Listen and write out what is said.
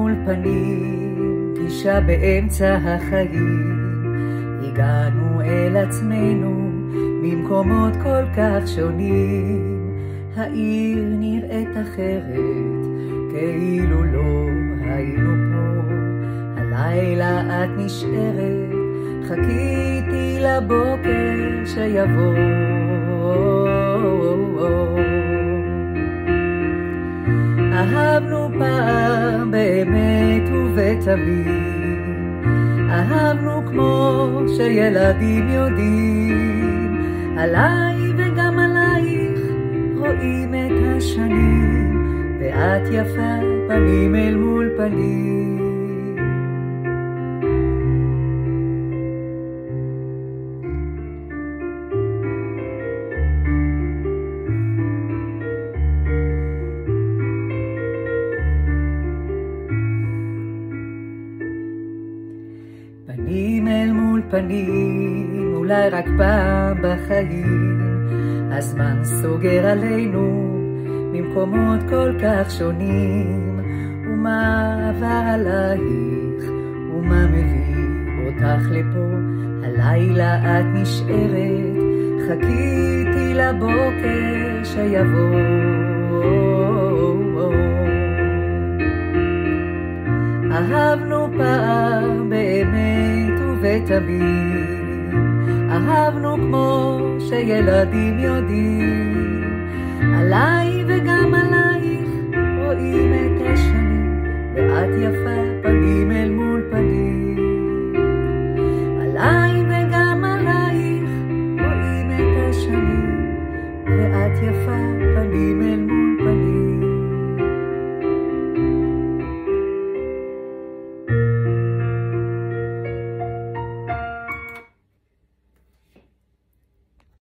מול פנים, גישה באמצע החיים, הגענו אל עצמנו ממקומות כל כך שונים. העיר נראית אחרת, כאילו לא היינו פה. הלילה את נשארת, חיכיתי לבוקר שיבוא. אהבנו פעם באמת ובתמים, אהבנו כמו שילדים יודעים. עליי וגם עלייך רואים את השנים, ואת יפה פנים אל מול פנים. פנים אל מול פנים, אולי רק פעם בחיים, הזמן סוגר עלינו ממקומות כל כך שונים. ומה עבר עלייך, ומה מביא אותך לפה? הלילה את נשארת, חיכיתי לבוקר שיבוא. אהבנו פעם באמת ובתמים, אהבנו כמו שילדים יודעים. עליי וגם עלייך רואים את השנים, ואת יפה פנים אל מול פנים. עליי וגם עלייך רואים את השנים, ואת יפה פנים אל